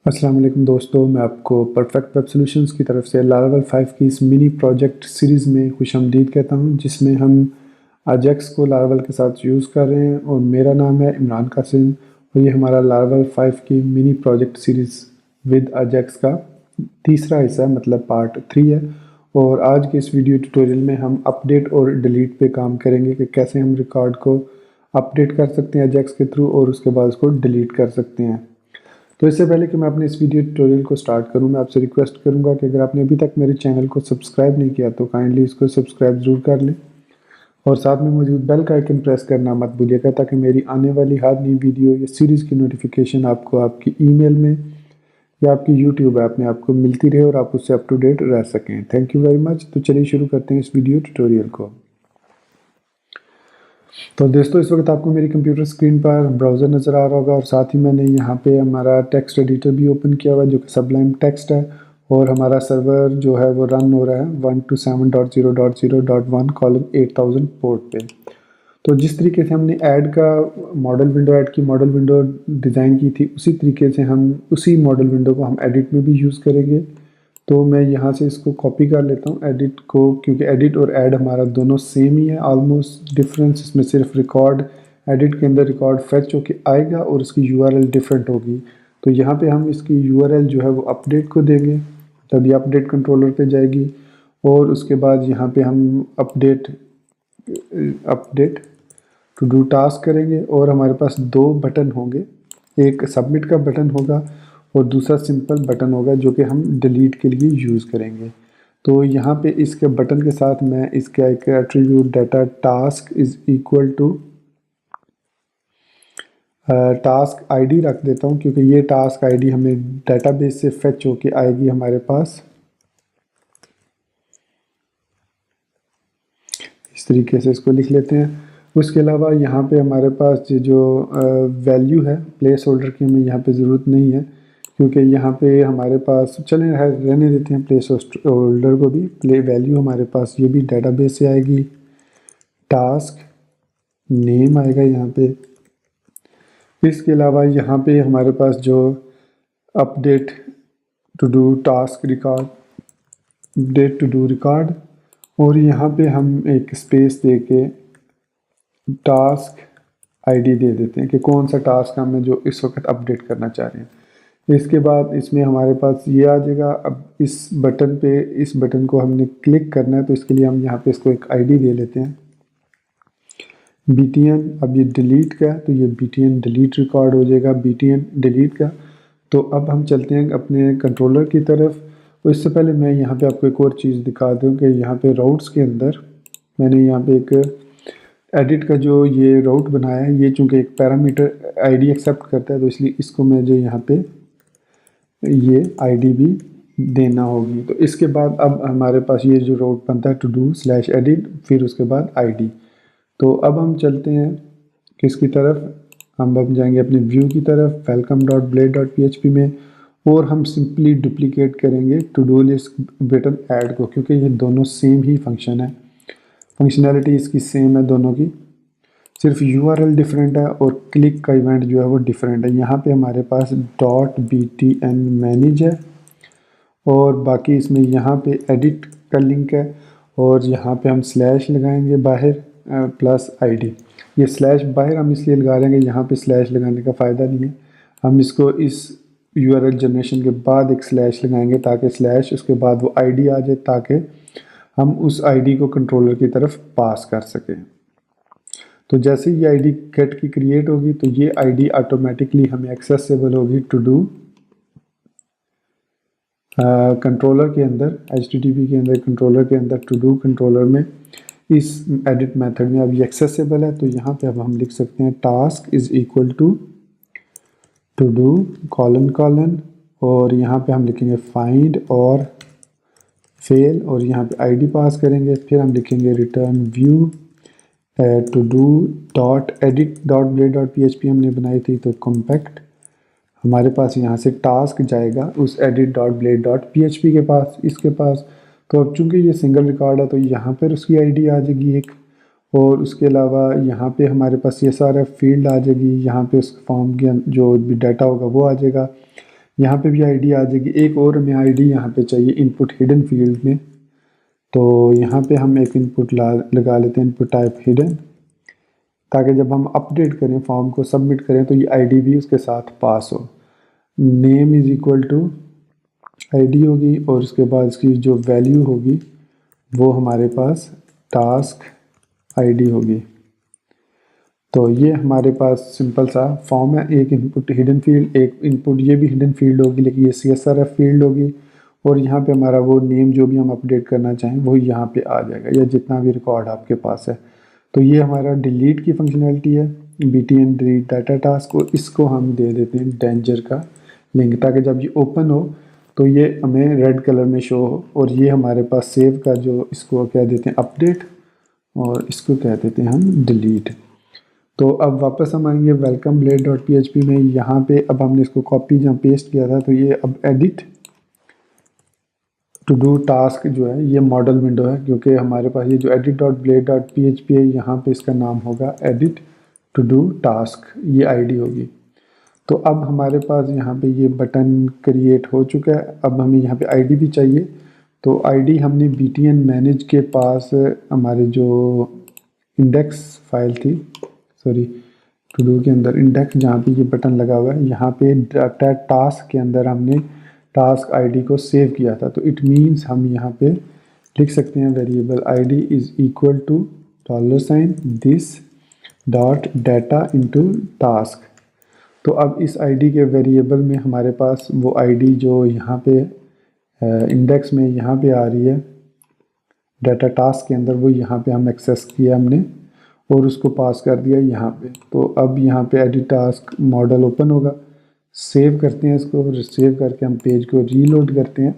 अस्सलाम वालेकुम दोस्तों, मैं आपको परफेक्ट वेब सॉल्यूशंस की तरफ से लारावेल 5 की इस मिनी प्रोजेक्ट सीरीज़ में खुशामदीद कहता हूं, जिसमें हम अजैक्स को लारावेल के साथ यूज़ कर रहे हैं। और मेरा नाम है इमरान कासिम और ये हमारा लारावेल 5 की mini project series with Ajax का तीसरा हिस्सा है, मतलब पार्ट 3 है। और आज के इस वीडियो ट्यूटोरियल में हम अपडेट और डिलीट पे काम करेंगे कि कैसे हम रिकॉर्ड को अपडेट कर सकते हैं अजैक्स के थ्रू और उसके बाद उसको डिलीट कर सकते हैं। तो इससे पहले कि मैं अपने इस वीडियो ट्यूटोरियल को स्टार्ट करूं, मैं आपसे रिक्वेस्ट करूंगा कि अगर आपने अभी तक मेरे चैनल को सब्सक्राइब नहीं किया तो काइंडली इसको सब्सक्राइब ज़रूर कर लें और साथ में मौजूद बेल का आइकन प्रेस करना मत भूलिएगा, ताकि मेरी आने वाली हर नई वीडियो या सीरीज़ की नोटिफिकेशन आपको आपकी ईमेल में या आपकी यूट्यूब ऐप में आपको मिलती रहे और आप उससे अप टू डेट रह सकें। Thank you very much. तो चलिए शुरू करते हैं इस वीडियो ट्यूटोरियल को। तो दोस्तों, इस वक्त आपको मेरी कंप्यूटर स्क्रीन पर ब्राउज़र नज़र आ रहा होगा और साथ ही मैंने यहाँ पे हमारा टेक्स्ट एडिटर भी ओपन किया हुआ है, जो कि सबलाइम टेक्स्ट है। और हमारा सर्वर जो है वो रन हो रहा है 127.0.0.1:8000 पोर्ट पे। तो जिस तरीके से हमने ऐड का मॉडल विंडो डिज़ाइन की थी, उसी तरीके से हम उसी मॉडल विंडो को हम एडिट में भी यूज़ करेंगे। तो मैं यहाँ से इसको कॉपी कर लेता हूँ एडिट को, क्योंकि एडिट और ऐड हमारा दोनों सेम ही है ऑलमोस्ट। डिफरेंस इसमें सिर्फ रिकॉर्ड, एडिट के अंदर रिकॉर्ड फेच होके आएगा और उसकी यूआरएल डिफरेंट होगी। तो यहाँ पे हम इसकी यूआरएल जो है वो अपडेट को देंगे, तभी अपडेट कंट्रोलर पे जाएगी। और उसके बाद यहाँ पे हम अपडेट टू डू टास्क करेंगे और हमारे पास दो बटन होंगे, एक सबमिट का बटन होगा और दूसरा सिंपल बटन होगा जो कि हम डिलीट के लिए यूज़ करेंगे। तो यहाँ पे इसके बटन के साथ मैं इसका एक attribute data task is equal to task ID रख देता हूँ, क्योंकि ये टास्क आईडी हमें डेटाबेस से फेच होके आएगी हमारे पास। इस तरीके से इसको लिख लेते हैं। उसके अलावा यहाँ पे हमारे पास ये जो वैल्यू है प्लेस होल्डर की, हमें यहाँ पे ज़रूरत नहीं है, क्योंकि यहाँ पे हमारे पास चलें रहने देते हैं प्लेस होल्डर को भी। प्ले वैल्यू हमारे पास ये भी डेटाबेस से आएगी। टास्क नेम आएगा यहाँ पे। इसके अलावा यहाँ पे हमारे पास जो update to do task record, update to do record, और यहाँ पे हम एक स्पेस दे के टास्क आईडी दे देते हैं कि कौन सा टास्क हमें जो इस वक्त अपडेट करना चाह रहे हैं। इसके बाद इसमें हमारे पास ये आ जाएगा। अब इस बटन को हमने क्लिक करना है, तो इसके लिए हम यहाँ पे इसको एक आईडी दे लेते हैं btn। अब ये डिलीट का है तो ये btn डिलीट रिकॉर्ड हो जाएगा, btn डिलीट का। तो अब हम चलते हैं अपने कंट्रोलर की तरफ। तो इससे पहले मैं यहाँ पे आपको एक और चीज़ दिखा दूँ कि यहाँ पे राउट्स के अंदर मैंने यहाँ पे एक एडिट का जो ये राउट बनाया है, ये चूँकि एक पैरामीटर आईडी एक्सेप्ट करता है, तो इसलिए इसको मैं जो यहाँ पे ये आईडी भी देना होगी। तो इसके बाद अब हमारे पास ये जो राउट बनता है टू डू स्लैश एडिट, फिर उसके बाद आईडी। तो अब हम चलते हैं किसकी तरफ, हम अब जाएंगे अपने व्यू की तरफ welcome.blade.php में, और हम सिंपली डुप्लीकेट करेंगे to do list button add को, क्योंकि ये दोनों सेम ही फंक्शन है, फंक्शनैलिटी इसकी सेम है दोनों की, सिर्फ यूआरएल डिफरेंट है और क्लिक का इवेंट जो है वो डिफरेंट है। यहाँ पे हमारे पास .btn मैनेज है और बाकी इसमें यहाँ पे एडिट का लिंक है, और यहाँ पे हम स्लैश लगाएंगे बाहर प्लस आईडी। ये स्लैश बाहर हम इसलिए लगा रहे हैं कि यहाँ पे स्लैश लगाने का फ़ायदा नहीं है, हम इसको इस यूआरएल जनरेशन के बाद एक स्लैश लगाएंगे ताकि स्लैश उसके बाद वो आईडी आ जाए, ताकि हम उस आईडी को कंट्रोलर की तरफ पास कर सकें। तो जैसे ही ये आईडी गेट की क्रिएट होगी तो ये आईडी ऑटोमेटिकली हमें एक्सेसिबल होगी टू डू कंट्रोलर के अंदर, HTTP के अंदर कंट्रोलर के अंदर टू डू कंट्रोलर में इस एडिट मेथड में अब ये एक्सेसिबल है। तो यहाँ पे अब हम लिख सकते हैं task is equal to do colon, और यहाँ पे हम लिखेंगे फाइंड और फेल, और यहाँ पे आईडी पास करेंगे। फिर हम लिखेंगे return view to do dot edit dot blade dot PHP हमने बनाई थी, तो कॉम्पैक्ट हमारे पास यहाँ से टास्क जाएगा उस edit dot blade dot PHP के पास, इसके पास। तो अब चूँकि ये सिंगल रिकॉर्ड है तो यहाँ पर उसकी आईडी आ जाएगी एक, और उसके अलावा यहाँ पे हमारे पास ये सारा फील्ड आ जाएगी, यहाँ पे उस फॉर्म के जो भी डाटा होगा वो आ जाएगा। यहाँ पे भी आईडी आ जाएगी। एक और हमें आईडी यहाँ पे चाहिए इनपुट हिडन फील्ड में, तो यहाँ पे हम एक इनपुट लगा लेते हैं, इनपुट टाइप हिडन, ताकि जब हम अपडेट करें, फॉर्म को सबमिट करें, तो ये आईडी भी उसके साथ पास हो। Name is equal to ID होगी, और उसके बाद इसकी जो वैल्यू होगी वो हमारे पास टास्क आईडी होगी। तो ये हमारे पास सिंपल सा फॉर्म है। एक इनपुट हिडन फील्ड, एक इनपुट ये भी हिडन फील्ड होगी, लेकिन ये CSRF फील्ड होगी, और यहाँ पे हमारा वो नेम जो भी हम अपडेट करना चाहें वो यहाँ पे आ जाएगा, या जितना भी रिकॉर्ड आपके पास है। तो ये हमारा डिलीट की फंक्शनैलिटी है, BTN डिलीट डाटा टास्क, और इसको हम दे देते हैं डेंजर का लिंक, ताकि जब ये ओपन हो तो ये हमें रेड कलर में शो हो। और ये हमारे पास सेव का जो, इसको कह देते हैं अपडेट, और इसको कह देते हैं हम डिलीट। तो अब वापस हम आएंगे वेलकम blade.php में। यहाँ पे अब हमने इसको कॉपी जहाँ पेस्ट किया था, तो ये अब एडिट टू डू टास्क जो है ये मॉडल विंडो है, क्योंकि हमारे पास ये जो edit.blade.php है, यहाँ पे इसका नाम होगा एडिट टू डू टास्क, ये आईडी होगी। तो अब हमारे पास यहाँ पे ये बटन क्रिएट हो चुका है। अब हमें यहाँ पे आईडी भी चाहिए, तो आईडी हमने BTN मैनेज के पास हमारे जो इंडेक्स फाइल थी, सॉरी टू डू के अंदर इंडेक्स, जहाँ पे ये बटन लगा हुआ है, यहाँ पे डाटा टास्क के अंदर हमने टास्क आईडी को सेव किया था। तो इट मीन्स हम यहाँ पे लिख सकते हैं variable ID is equal to $this dot data into task. तो अब इस आईडी के वेरिएबल में हमारे पास वो आईडी जो यहाँ पे इंडेक्स में यहाँ पे आ रही है डाटा टास्क के अंदर, वो यहाँ पे हम एक्सेस किया हमने, और उसको पास कर दिया यहाँ पे। तो अब यहाँ पे एडिट टास्क मॉडल ओपन होगा। सेव करते हैं इसको, सेव करके हम पेज को रीलोड करते हैं,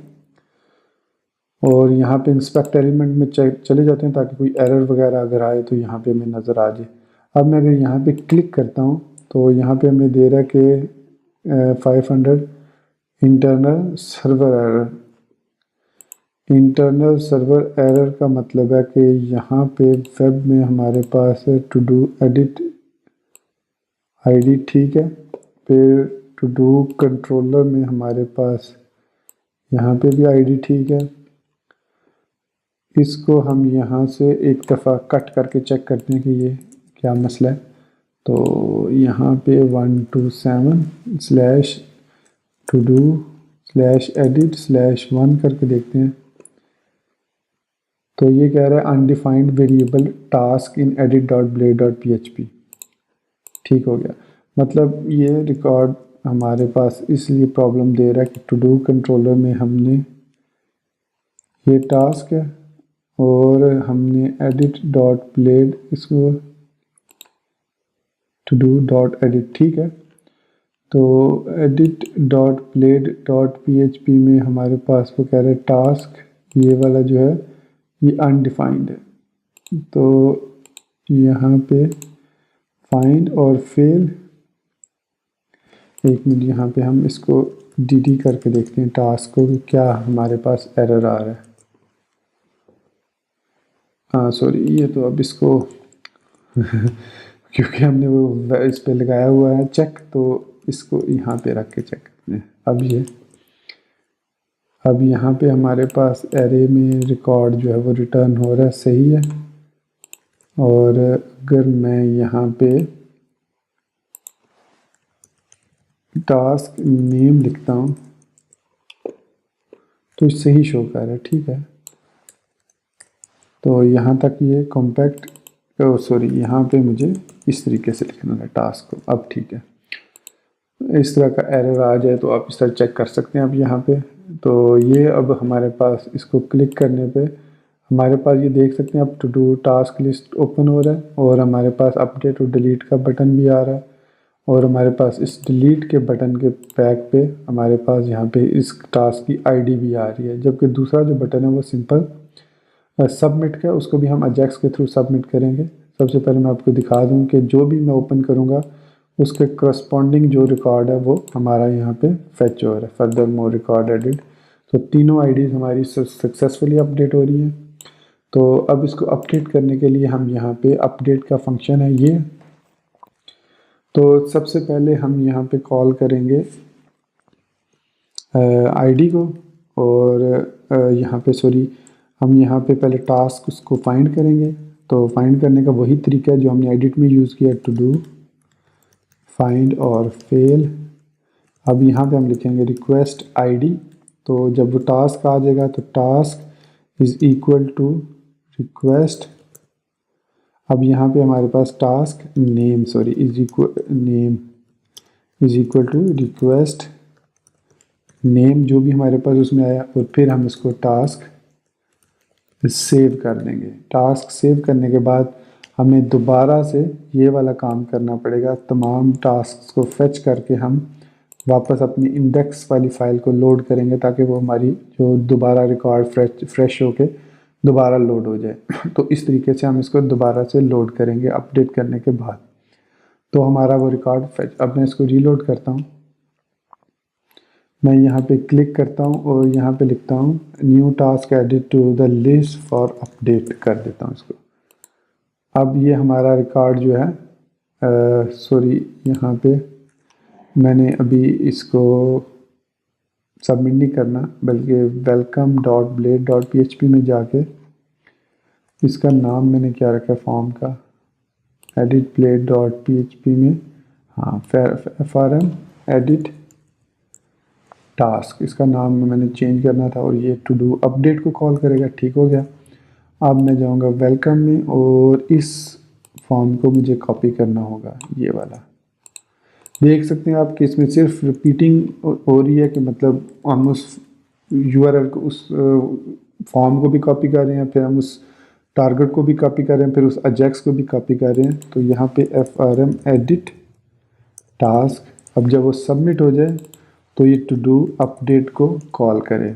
और यहाँ पे इंस्पेक्ट एलिमेंट में चले जाते हैं, ताकि कोई एरर वगैरह अगर आए तो यहाँ पे हमें नज़र आ जाए। अब मैं अगर यहाँ पे क्लिक करता हूँ, तो यहाँ पे हमें दे रहा है कि 500 internal server error. Internal server error का मतलब है कि यहाँ पे वेब में हमारे पास है टू डू एडिट आईडी, ठीक है। फिर टू डू कंट्रोलर में हमारे पास यहाँ पे भी आईडी, ठीक है। इसको हम यहाँ से एक दफ़ा कट करके चेक करते हैं कि ये क्या मसला है। तो यहाँ पे 127 to do /edit/1 करके देखते हैं। तो ये कह रहा है undefined variable task in edit.blade.php, ठीक हो गया। मतलब ये रिकॉर्ड हमारे पास इसलिए प्रॉब्लम दे रहा है कि टू डू कंट्रोलर में हमने ये टास्क है, और हमने edit.blade इसको टू डू डॉट एडिट, ठीक है। तो edit.blade.php में हमारे पास वो कह रहा है टास्क ये वाला जो है ये अनडिफाइंड है। तो यहाँ पे फाइंड और फेल, एक मिनट, यहाँ पे हम इसको dd करके देखते हैं टास्क को कि क्या हमारे पास एरर आ रहा है। हाँ सॉरी, ये तो अब इसको क्योंकि हमने वो इस पे लगाया हुआ है चेक, तो इसको यहाँ पे रख के चेक करते हैं। अब यहाँ पे हमारे पास एरे में रिकॉर्ड जो है वो रिटर्न हो रहा है, सही है। और अगर मैं यहाँ पे टास्क नेम लिखता हूँ तो सही शो कर रहा है, ठीक है। तो यहाँ तक ये कॉम्पैक्ट, सॉरी यहाँ पे मुझे इस तरीके से लिखना है टास्क को। अब ठीक है, इस तरह का एरर आ जाए तो आप इस तरह चेक कर सकते हैं। अब यहाँ पे तो ये अब हमारे पास इसको क्लिक करने पे हमारे पास ये देख सकते हैं अब to do task list open हो रहा है, और हमारे पास अपडेट और डिलीट का बटन भी आ रहा है, और हमारे पास इस डिलीट के बटन के बैक पे हमारे पास यहाँ पे इस टास्क की आईडी भी आ रही है। जबकि दूसरा जो बटन है वो सिंपल सबमिट का, उसको भी हम अजैक्स के थ्रू सबमिट करेंगे। सबसे पहले मैं आपको दिखा दूं कि जो भी मैं ओपन करूंगा उसके करस्पॉन्डिंग जो रिकॉर्ड है वो हमारा यहाँ पे फेच हो रहा है, फर्दर मोर रिकॉर्ड एडिट। तो तीनों आईडीज़ हमारी सक्सेसफुली अपडेट हो रही हैं। तो अब इसको अपडेट करने के लिए हम यहाँ पे अपडेट का फंक्शन है ये, तो सबसे पहले हम यहाँ पे कॉल करेंगे आईडी को, और यहाँ पे सॉरी हम यहाँ पे पहले टास्क उसको फाइंड करेंगे। तो फाइंड करने का वही तरीका है जो हमने एडिट में यूज़ किया, टू डू फाइंड और फेल। अब यहाँ पे हम लिखेंगे रिक्वेस्ट आईडी। तो जब वो टास्क आ जाएगा तो task is equal to request. अब यहाँ पे हमारे पास task name sorry is equal to request name, जो भी हमारे पास उसमें आया, और फिर हम इसको टास्क सेव कर देंगे। टास्क सेव करने के बाद हमें दोबारा से ये वाला काम करना पड़ेगा, तमाम टास्क को फेच करके हम वापस अपनी इंडेक्स वाली फ़ाइल को लोड करेंगे ताकि वो हमारी जो दोबारा रिकॉर्ड फ्रेश होके दोबारा लोड हो जाए। तो इस तरीके से हम इसको दोबारा से लोड करेंगे अपडेट करने के बाद। तो हमारा वो रिकॉर्ड फेच, अब मैं इसको रीलोड करता हूँ। मैं यहाँ पे क्लिक करता हूँ और यहाँ पे लिखता हूँ new task edit to the list for update कर देता हूँ इसको। अब ये हमारा रिकॉर्ड जो है सॉरी यहाँ पे मैंने अभी इसको सबमिट नहीं करना, बल्कि welcome.blade.php में जाके इसका नाम मैंने क्या रखा है फॉर्म का, edit blade.php में, हाँ frm edit टास्क इसका नाम मैंने चेंज करना था, और ये टू डू अपडेट को कॉल करेगा। ठीक हो गया। अब मैं जाऊंगा वेलकम में और इस फॉर्म को मुझे कॉपी करना होगा, ये वाला। देख सकते हैं आप कि इसमें सिर्फ रिपीटिंग हो रही है, कि मतलब हम उस यूआरएल को, उस फॉर्म को भी कॉपी कर रहे हैं, फिर हम उस टारगेट को भी कॉपी कर रहे हैं, फिर उस अजेक्स को भी कॉपी कर रहे हैं। तो यहाँ पे frm edit टास्क, अब जब वो सबमिट हो जाए तो ये टू डू अपडेट को कॉल करे,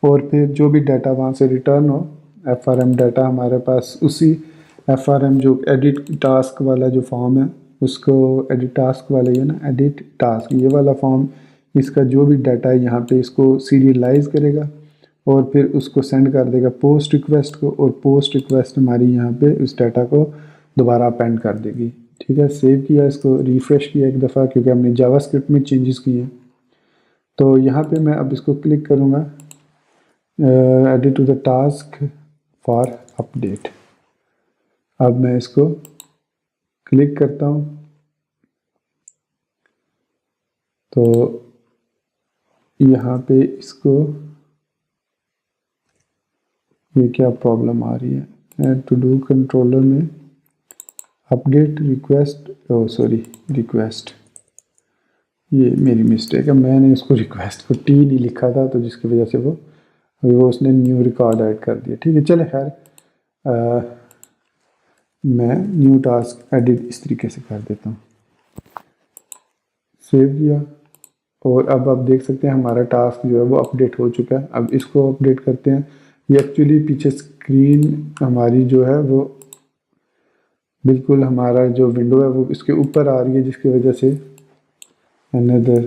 और फिर जो भी डाटा वहाँ से रिटर्न हो, frm डाटा हमारे पास उसी frm जो एडिट टास्क वाला जो फॉर्म है उसको, एडिट टास्क वाला ये ना, एडिट टास्क ये वाला फॉर्म, इसका जो भी डाटा है यहाँ पे इसको सीरियलाइज करेगा और फिर उसको सेंड कर देगा पोस्ट रिक्वेस्ट को, और पोस्ट रिक्वेस्ट हमारी यहाँ पे उस डाटा को दोबारा अपेंड कर देगी। ठीक है, सेव किया, इसको रिफ्रेश किया एक दफ़ा क्योंकि हमने जावास्क्रिप्ट में चेंजेस किए। तो यहाँ पे मैं अब इसको क्लिक करूँगा edit to the task for update. अब मैं इसको क्लिक करता हूँ तो यहाँ पे इसको, ये क्या प्रॉब्लम आ रही है, टू डू कंट्रोलर में अपडेट रिक्वेस्ट, ओ सॉरी रिक्वेस्ट, ये मेरी मिस्टेक है, मैंने इसको रिक्वेस्ट को टी नहीं लिखा था, तो जिसकी वजह से वो उसने न्यू रिकॉर्ड ऐड कर दिया। ठीक है, चले खैर, मैं न्यू टास्क एडिट इस तरीके से कर देता हूँ। सेव किया, और अब आप देख सकते हैं हमारा टास्क जो है वो अपडेट हो चुका है। अब इसको अपडेट करते हैं। ये एक्चुअली पीछे स्क्रीन हमारी जो है वो बिल्कुल, हमारा जो विंडो है वो इसके ऊपर आ रही है, जिसकी वजह से अनदर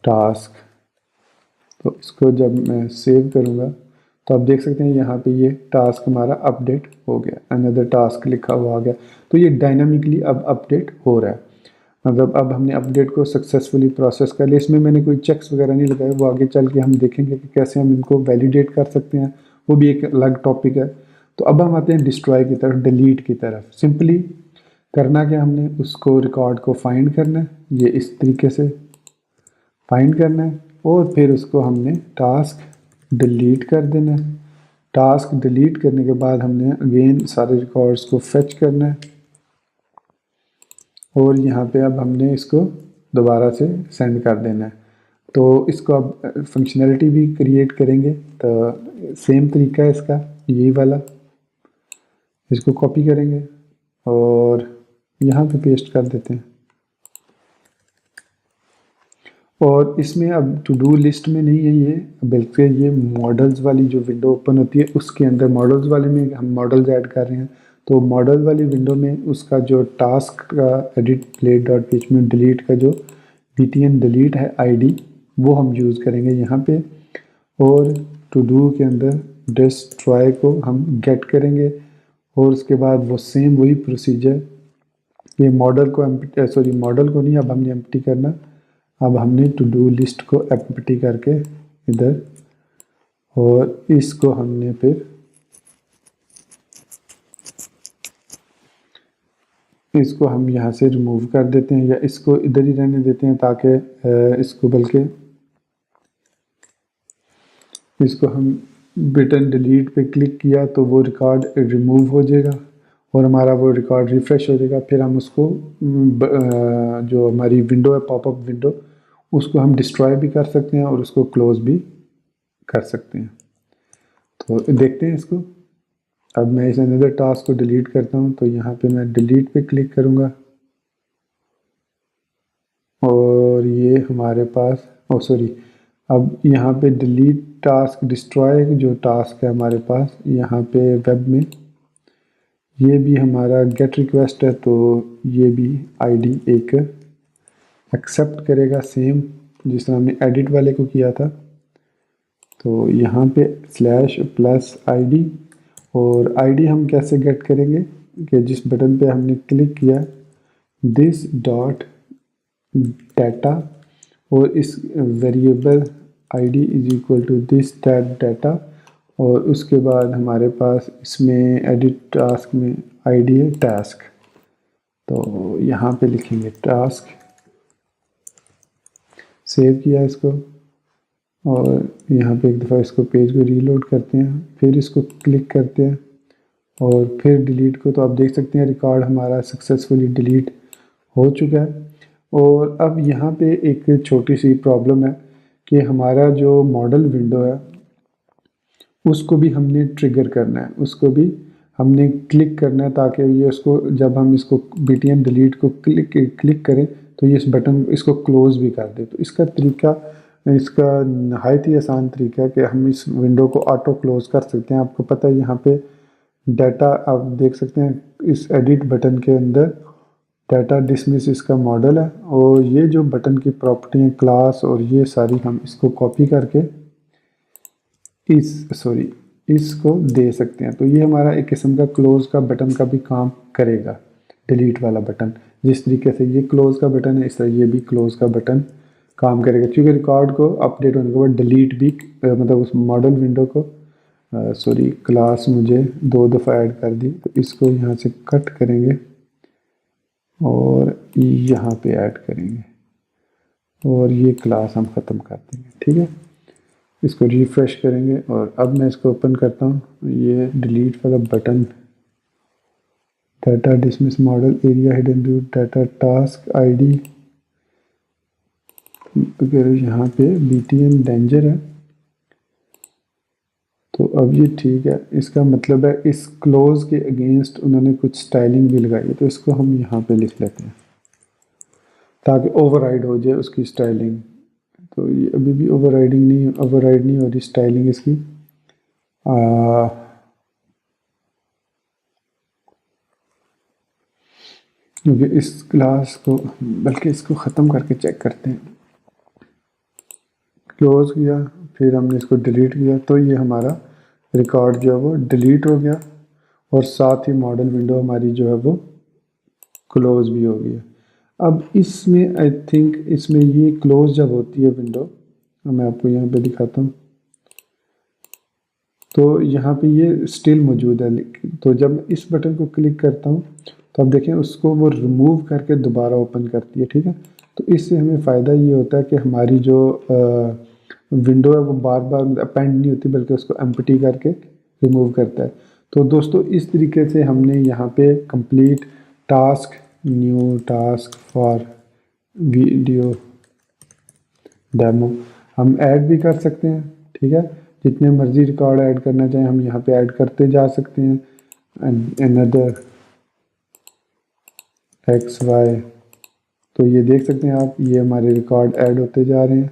टास्क, तो इसको जब मैं सेव करूँगा तो आप देख सकते हैं यहाँ पे ये टास्क हमारा अपडेट हो गया, अनदर टास्क लिखा हुआ आ गया। तो ये डायनामिकली अब अपडेट हो रहा है, मतलब अब हमने अपडेट को सक्सेसफुली प्रोसेस कर लिया। इसमें मैंने कोई चेक्स वगैरह नहीं लगाए, वो आगे चल के हम देखेंगे कि कैसे हम इनको वैलिडेट कर सकते हैं, वो भी एक अलग टॉपिक है। तो अब हम आते हैं डिस्ट्रॉय की तरफ, डिलीट की तरफ। सिंपली करना क्या, हमने उसको रिकॉर्ड को फाइंड करना है, ये इस तरीके से फाइंड करना है, और फिर उसको हमने टास्क डिलीट कर देना है। टास्क डिलीट करने के बाद हमने अगेन सारे रिकॉर्ड्स को फेच करना है, और यहाँ पे अब हमने इसको दोबारा से सेंड कर देना है। तो इसको अब फंक्शनैलिटी भी क्रिएट करेंगे, तो सेम तरीका है इसका, यही वाला। इसको कॉपी करेंगे और यहाँ पे पेस्ट कर देते हैं, और इसमें अब टू डू लिस्ट में नहीं है ये, बल्कि ये मॉडल्स वाली जो विंडो ओपन होती है उसके अंदर, मॉडल्स वाले में हम मॉडल्स ऐड कर रहे हैं। तो मॉडल वाली विंडो में उसका जो टास्क का एडिट blade.php में डिलीट का जो btn डिलीट है आईडी, वो हम यूज़ करेंगे यहाँ पे, और टू डू के अंदर डिस्ट्रॉय को हम गेट करेंगे, और उसके बाद वो सेम वही प्रोसीजर, ये मॉडल को मॉडल को नहीं, अब हमने एम्प्टी करना, अब हमने टू डू लिस्ट को एम्प्टी करके इधर, और इसको हमने फिर इसको हम यहाँ से रिमूव कर देते हैं, या इसको इधर ही रहने देते हैं ताकि इसको बल्कि इसको हम बटन डिलीट पे क्लिक किया तो वो रिकॉर्ड रिमूव हो जाएगा और हमारा वो रिकॉर्ड रिफ़्रेश हो जाएगा। फिर हम उसको जो हमारी विंडो है, पॉपअप विंडो, उसको हम डिस्ट्रॉय भी कर सकते हैं और उसको क्लोज भी कर सकते हैं। तो देखते हैं इसको। अब मैं इस अनदर टास्क को डिलीट करता हूँ, तो यहाँ पे मैं डिलीट पे क्लिक करूँगा और ये हमारे पास अब यहाँ पे डिलीट टास्क डिस्ट्रॉय जो टास्क है हमारे पास यहाँ पे वेब में, ये भी हमारा गेट रिक्वेस्ट है, तो ये भी आईडी एक एक्सेप्ट करेगा, सेम जिस तरह हमने एडिट वाले को किया था। तो यहाँ पे /+id, और आईडी हम कैसे गेट करेंगे कि जिस बटन पे हमने क्लिक किया, दिस डॉट डाटा, और इस variable ID is equal to this data, और उसके बाद हमारे पास इसमें एडिट टास्क में आईडी है टास्क, तो यहाँ पे लिखेंगे टास्क, सेव किया इसको, और यहाँ पे एक दफ़ा इसको पेज को रीलोड करते हैं, फिर इसको क्लिक करते हैं और फिर डिलीट को, तो आप देख सकते हैं रिकॉर्ड हमारा सक्सेसफुली डिलीट हो चुका है। और अब यहाँ पे एक छोटी सी प्रॉब्लम है कि हमारा जो मॉडल विंडो है उसको भी हमने ट्रिगर करना है, उसको भी हमने क्लिक करना है ताकि ये उसको, जब हम इसको BTN डिलीट को क्लिक करें तो ये इस बटन इसको क्लोज़ भी कर दे। तो इसका तरीका, इसका नहायत ही आसान तरीका है कि हम इस विंडो को ऑटो क्लोज़ कर सकते हैं। आपको पता है यहाँ पे डाटा आप देख सकते हैं, इस एडिट बटन के अंदर डाटा डिसमिस इसका मॉडल है, और ये जो बटन की प्रॉपर्टी है क्लास और ये सारी, हम इसको कॉपी करके इसको दे सकते हैं। तो ये हमारा एक किस्म का क्लोज़ का बटन का भी काम करेगा, डिलीट वाला बटन। जिस तरीके से ये क्लोज़ का बटन है, इस तरह ये भी क्लोज़ का बटन काम करेगा, क्योंकि रिकॉर्ड को अपडेट होने के बाद डिलीट भी मतलब उस मॉडल विंडो को क्लास मुझे 2 दफ़ा ऐड कर दी, तो इसको यहाँ से कट करेंगे और यहाँ पे ऐड करेंगे और ये क्लास हम ख़त्म कर देंगे। ठीक है, इसको रिफ़्रेश करेंगे और अब मैं इसको ओपन करता हूँ। ये डिलीट वाला button, data dismiss modal aria hidden route data task ID, अगर यहाँ पे BTN डेंजर है तो अब ये ठीक है। इसका मतलब है इस क्लोज के अगेंस्ट उन्होंने कुछ स्टाइलिंग भी लगाई है, तो इसको हम यहाँ पे लिख लेते हैं ताकि ओवरराइड हो जाए उसकी स्टाइलिंग। तो ये अभी भी ओवरराइड नहीं हो रही स्टाइलिंग इसकी। क्योंकि इस क्लास को, बल्कि इसको ख़त्म करके चेक करते हैं। क्लोज़ किया, फिर हमने इसको डिलीट किया, तो ये हमारा रिकॉर्ड जो है वो डिलीट हो गया और साथ ही मॉडल विंडो हमारी जो है वो क्लोज़ भी हो गई। अब इसमें आई थिंक इसमें ये क्लोज़ जब होती है विंडो, मैं आपको यहाँ पे दिखाता हूँ, तो यहाँ पे ये स्टिल मौजूद है। तो जब इस बटन को क्लिक करता हूँ तो आप देखें उसको वो रिमूव करके दोबारा ओपन करती है। ठीक है, तो इससे हमें फ़ायदा ये होता है कि हमारी जो विंडो है वो बार बार अपेंड नहीं होती, बल्कि उसको एम्प्टी करके रिमूव करता है। तो दोस्तों इस तरीके से हमने यहाँ पे complete task, new task for video demo हम ऐड भी कर सकते हैं। ठीक है, जितने मर्जी रिकॉर्ड ऐड करना चाहें हम यहाँ पे ऐड करते जा सकते हैं। अनदर XY, तो ये देख सकते हैं आप, ये हमारे रिकॉर्ड ऐड होते जा रहे हैं।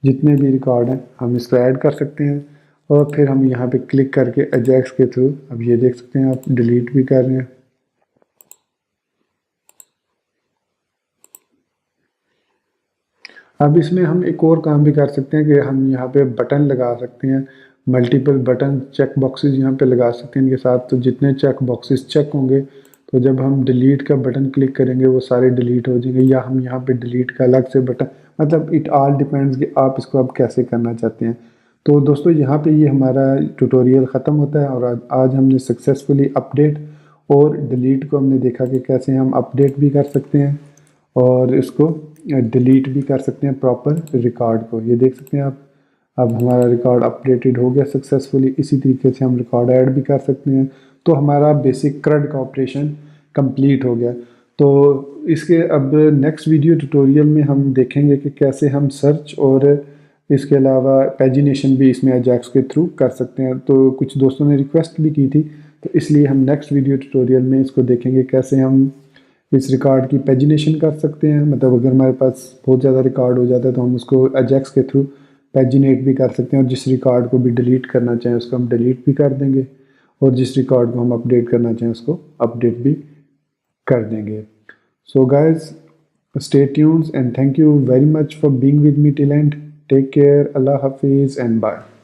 जितने भी रिकॉर्ड हैं हम इसको ऐड कर सकते हैं और फिर हम यहाँ पे क्लिक करके अजैक्स के थ्रू, अब ये देख सकते हैं आप, डिलीट भी कर रहे हैं। अब इसमें हम एक और काम भी कर सकते हैं कि हम यहाँ पे बटन लगा सकते हैं, मल्टीपल बटन, चेक बॉक्सेस यहाँ पे लगा सकते हैं इनके साथ। तो जितने चेक बॉक्सेस चेक होंगे तो जब हम डिलीट का बटन क्लिक करेंगे वो सारे डिलीट हो जाएंगे, या हम यहाँ पे डिलीट का अलग से बटन, मतलब इट ऑल डिपेंड्स कि आप इसको अब कैसे करना चाहते हैं। तो दोस्तों यहाँ पे ये हमारा ट्यूटोरियल ख़त्म होता है और आज हमने सक्सेसफुली अपडेट और डिलीट को हमने देखा कि कैसे हम अपडेट भी कर सकते हैं और इसको डिलीट भी कर सकते हैं प्रॉपर रिकॉर्ड को। ये देख सकते हैं आप, अब हमारा रिकॉर्ड अपडेटेड हो गया सक्सेसफुली। इसी तरीके से हम रिकॉर्ड ऐड भी कर सकते हैं। तो हमारा बेसिक क्रड का ऑपरेशन कंप्लीट हो गया। तो इसके अब नेक्स्ट वीडियो ट्यूटोरियल में हम देखेंगे कि कैसे हम सर्च और इसके अलावा पैजिनेशन भी इसमें अजैक्स के थ्रू कर सकते हैं। तो कुछ दोस्तों ने रिक्वेस्ट भी की थी, तो इसलिए हम नेक्स्ट वीडियो ट्यूटोरियल में इसको देखेंगे कैसे हम इस रिकॉर्ड की पैजिनेशन कर सकते हैं। मतलब अगर हमारे पास बहुत ज़्यादा रिकॉर्ड हो जाता है तो हम उसको अजैक्स के थ्रू पैजिनेट भी कर सकते हैं, और जिस रिकॉर्ड को भी डिलीट करना चाहें उसको हम डिलीट भी कर देंगे, और जिस रिकॉर्ड को हम अपडेट करना चाहें उसको अपडेट भी कर देंगे। So guys, stay tuned and thank you very much for being with me till end. Take care. Allah Hafiz and bye.